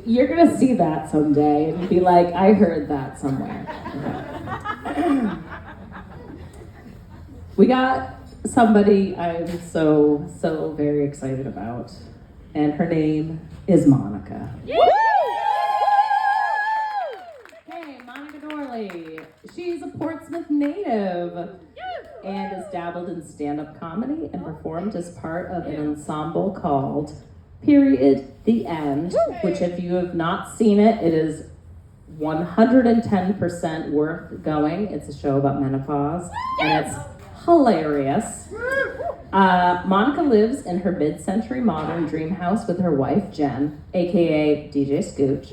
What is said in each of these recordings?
You're gonna see that someday and be like, I heard that somewhere. We got somebody I'm so very excited about, and her name is Monica. Hey, Monica Dorley. She's a Portsmouth native and has dabbled in stand-up comedy and performed as part of an ensemble called Period, The End, which if you have not seen it, it is 110% worth going. It's a show about menopause, and it's hilarious. Monica lives in her mid-century modern dream house with her wife, Jen, aka DJ Scooch,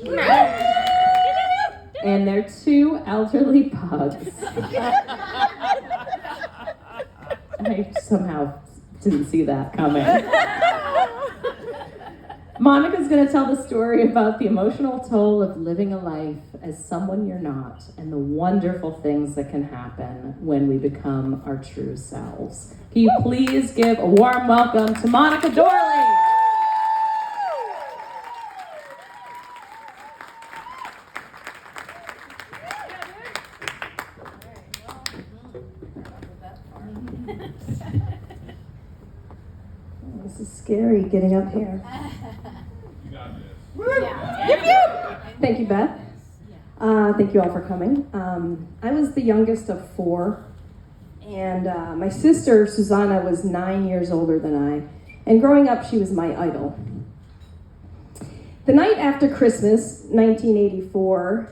and their 2 elderly pugs. I somehow didn't see that coming. Monica's going to tell the story about the emotional toll of living a life as someone you're not and the wonderful things that can happen when we become our true selves. Can you please give a warm welcome to Monica Dorley? This is scary getting up here. You got this. Thank you, Beth. Thank you all for coming. I was the youngest of 4, and my sister, Susanna, was 9 years older than I, and growing up, she was my idol. The night after Christmas, 1984,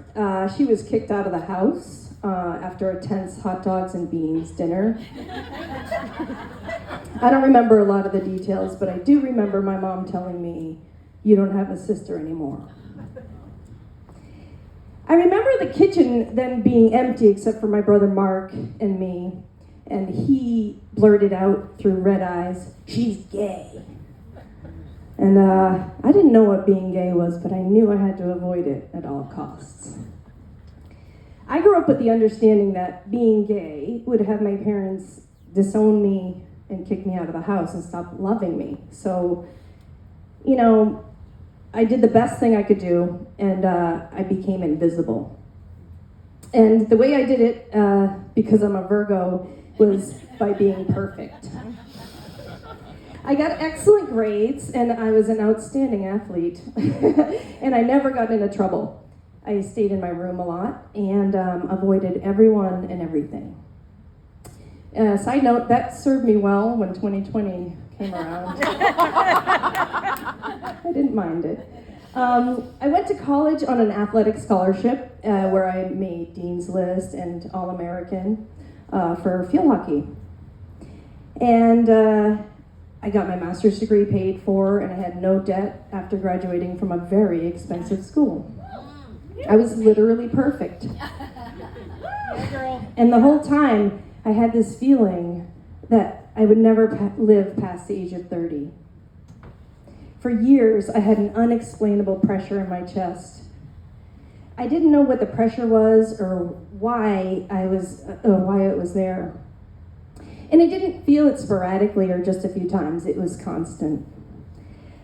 she was kicked out of the house after a tense hot dogs and beans dinner. I don't remember a lot of the details, but I do remember my mom telling me, "You don't have a sister anymore." I remember the kitchen then being empty except for my brother Mark and me, and he blurted out through red eyes, "She's gay." And I didn't know what being gay was, but I knew I had to avoid it at all costs. I grew up with the understanding that being gay would have my parents disown me and kick me out of the house and stop loving me. So, I did the best thing I could do, and I became invisible. And the way I did it, because I'm a Virgo, was by being perfect. I got excellent grades, and I was an outstanding athlete, and I never got into trouble. I stayed in my room a lot and avoided everyone and everything. Side note, that served me well when 2020 came around. I didn't mind it. I went to college on an athletic scholarship where I made Dean's List and All-American for field hockey. And I got my master's degree paid for, and I had no debt after graduating from a very expensive school. I was literally perfect. And the whole time, I had this feeling that I would never live past the age of 30. For years, I had an unexplainable pressure in my chest. I didn't know what the pressure was or why it was there. And I didn't feel it sporadically or just a few times. It was constant.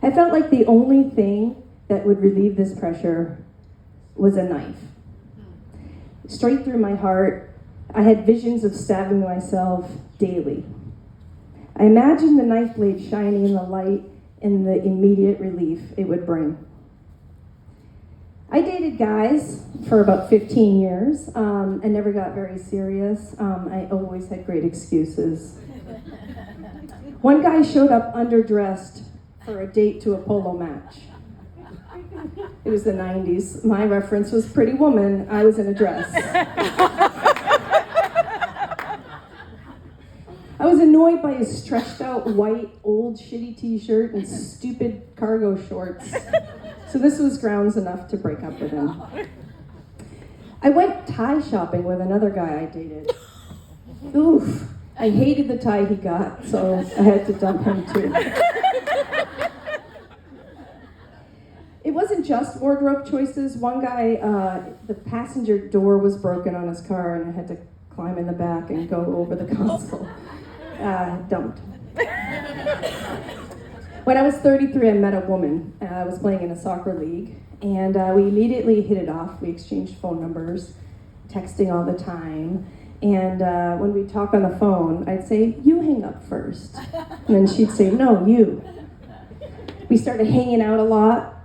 I felt like the only thing that would relieve this pressure was a knife. Straight through my heart, I had visions of stabbing myself daily. I imagined the knife blade shining in the light and the immediate relief it would bring. I dated guys for about 15 years. I never got very serious. I always had great excuses. One guy showed up underdressed for a date to a polo match. It was the 90s. My reference was Pretty Woman. I was in a dress. I was annoyed by his stretched out white, old, shitty t-shirt and stupid cargo shorts. So this was grounds enough to break up with him. I went tie shopping with another guy I dated. Oof, I hated the tie he got, so I had to dump him too. It wasn't just wardrobe choices. One guy, the passenger door was broken on his car and I had to climb in the back and go over the console. Dumped. When I was 33, I met a woman. I was playing in a soccer league, and we immediately hit it off. We exchanged phone numbers, texting all the time. And when we talk on the phone, I'd say, "You hang up first." And then she'd say, "No, you." We started hanging out a lot.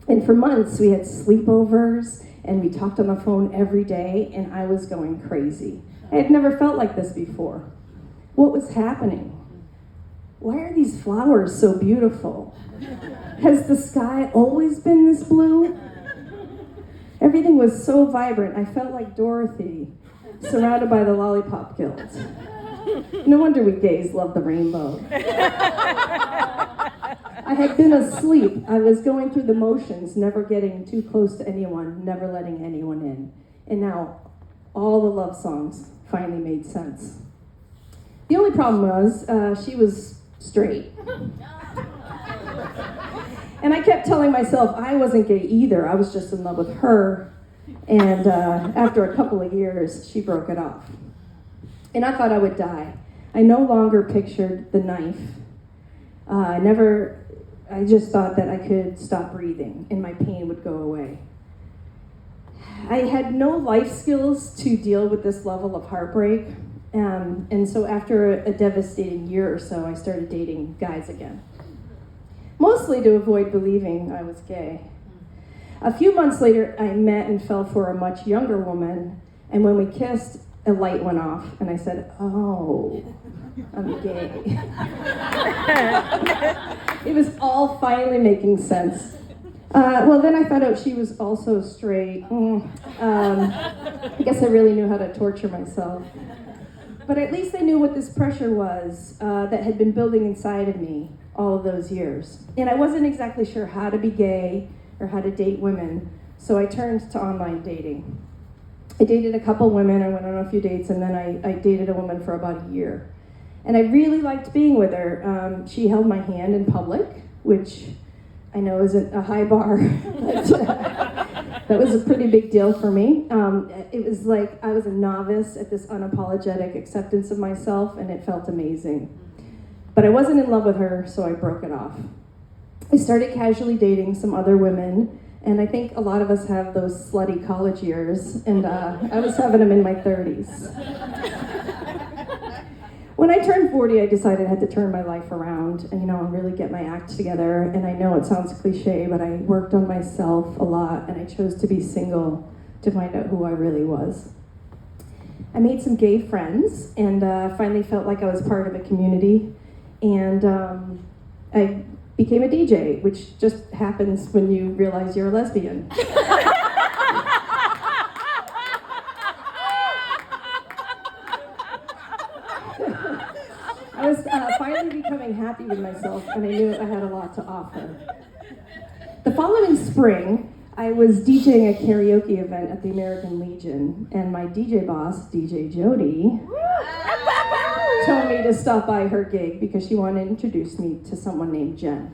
And for months, we had sleepovers, and we talked on the phone every day, and I was going crazy. I had never felt like this before. What was happening? Why are these flowers so beautiful? Has the sky always been this blue? Everything was so vibrant. I felt like Dorothy, surrounded by the Lollipop Guild. No wonder we gays love the rainbow. I had been asleep. I was going through the motions, never getting too close to anyone, never letting anyone in. And now, all the love songs finally made sense. The only problem was, she was straight. And I kept telling myself I wasn't gay either. I was just in love with her. And after a couple of years, she broke it off. And I thought I would die. I no longer pictured the knife. I just thought that I could stop breathing and my pain would go away. I had no life skills to deal with this level of heartbreak. And so after a devastating year or so, I started dating guys again. Mostly to avoid believing I was gay. A few months later, I met and fell for a much younger woman, and when we kissed, a light went off, and I said, "Oh, I'm gay." It was all finally making sense. Well, then I found out she was also straight. I guess I really knew how to torture myself. But at least I knew what this pressure was that had been building inside of me all of those years. And I wasn't exactly sure how to be gay or how to date women, so I turned to online dating. I dated a couple women, I went on a few dates, and then I dated a woman for about a year. And I really liked being with her. She held my hand in public, which I know isn't a high bar, but that was a pretty big deal for me. It was like I was a novice at this unapologetic acceptance of myself, and it felt amazing. But I wasn't in love with her, so I broke it off. I started casually dating some other women, and I think a lot of us have those slutty college years, and I was having them in my 30s. When I turned 40, I decided I had to turn my life around and, really get my act together. And I know it sounds cliche, but I worked on myself a lot, and I chose to be single to find out who I really was. I made some gay friends, and finally felt like I was part of a community. And I became a DJ, which just happens when you realize you're a lesbian. I was finally becoming happy with myself, and I knew I had a lot to offer. The following spring, I was DJing a karaoke event at the American Legion, and my DJ boss, DJ Jody, told me to stop by her gig because she wanted to introduce me to someone named Jen.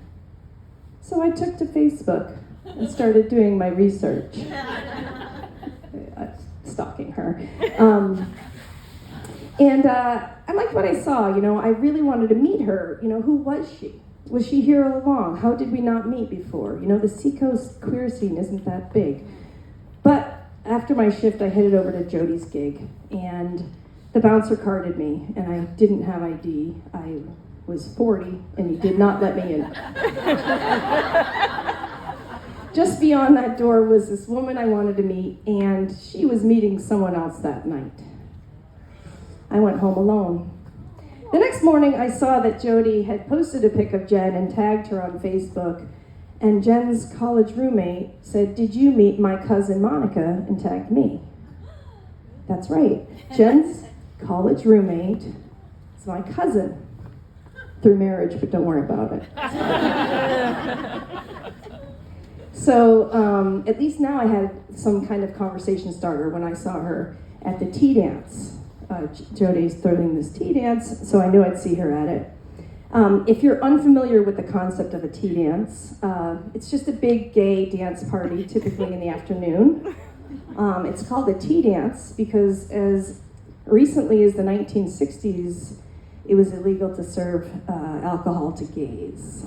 So I took to Facebook and started doing my research, stalking her. And I liked what I saw, I really wanted to meet her. Who was she? Was she here all along? How did we not meet before? The Seacoast queer scene isn't that big. But after my shift, I headed over to Jody's gig, and the bouncer carded me, and I didn't have ID. I was 40, and he did not let me in. Just beyond that door was this woman I wanted to meet, and she was meeting someone else that night. I went home alone. The next morning, I saw that Jody had posted a pic of Jen and tagged her on Facebook, and Jen's college roommate said, "Did you meet my cousin Monica?" and tagged me. That's right, Jen's college roommate is my cousin. Through marriage, but don't worry about it. So at least now I had some kind of conversation starter when I saw her at the tea dance. Jody's throwing this tea dance, so I knew I'd see her at it. If you're unfamiliar with the concept of a tea dance, it's just a big gay dance party, typically in the afternoon. It's called a tea dance because as recently as the 1960s, it was illegal to serve alcohol to gays.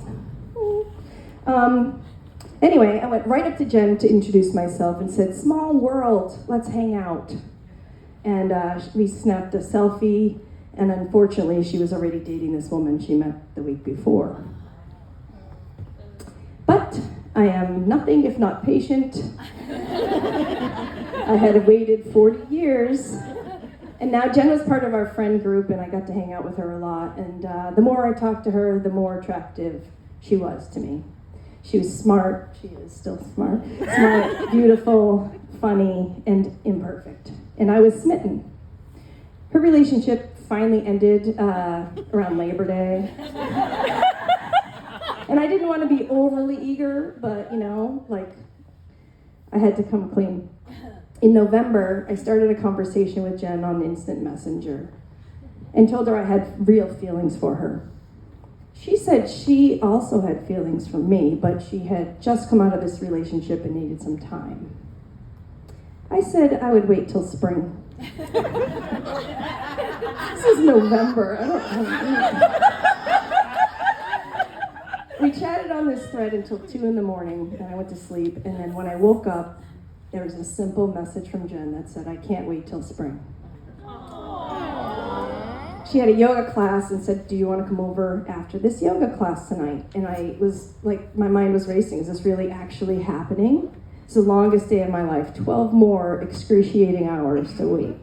Anyway, I went right up to Jen to introduce myself and said, "Small world, let's hang out." And we snapped a selfie, and unfortunately, she was already dating this woman she met the week before. But I am nothing if not patient. I had waited 40 years. And now Jen was part of our friend group, and I got to hang out with her a lot. And the more I talked to her, the more attractive she was to me. She was smart. She is still smart. Smart, beautiful, funny, and imperfect. And I was smitten. Her relationship finally ended around Labor Day. And I didn't want to be overly eager, but I had to come clean. In November, I started a conversation with Jen on Instant Messenger and told her I had real feelings for her. She said she also had feelings for me, but she had just come out of this relationship and needed some time. I said I would wait till spring. This is November. I don't know. We chatted on this thread until 2 in the morning, and I went to sleep. And then when I woke up, there was a simple message from Jen that said, "I can't wait till spring." She had a yoga class and said, "Do you want to come over after this yoga class tonight?" And I was like, my mind was racing. Is this really actually happening? It's the longest day of my life, 12 more excruciating hours to wait.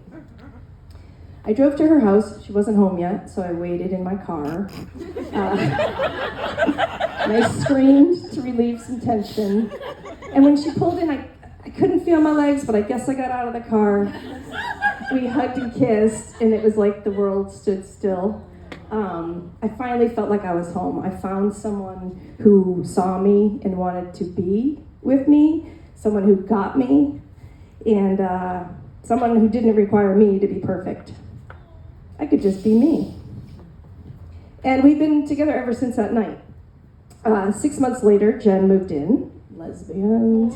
I drove to her house. She wasn't home yet, so I waited in my car. And I screamed to relieve some tension. And when she pulled in, I couldn't feel my legs, but I guess I got out of the car. We hugged and kissed, and it was like the world stood still. I finally felt like I was home. I found someone who saw me and wanted to be with me, someone who got me, and someone who didn't require me to be perfect. I could just be me. And we've been together ever since that night. 6 months later, Jen moved in. Lesbians.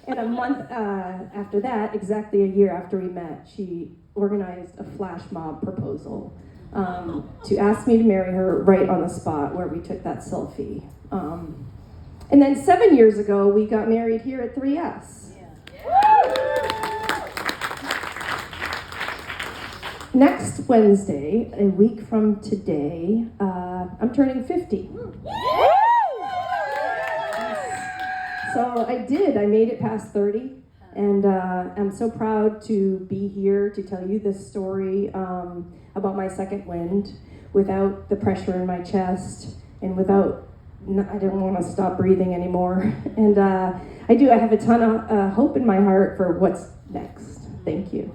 And a month after that, exactly a year after we met, she organized a flash mob proposal to ask me to marry her right on the spot where we took that selfie. And then 7 years ago, we got married here at 3S. Next Wednesday, a week from today, I'm turning 50. So I made it past 30, and I'm so proud to be here to tell you this story about my second wind without the pressure in my chest and without, I don't want to stop breathing anymore. And I have a ton of hope in my heart for what's next. Thank you.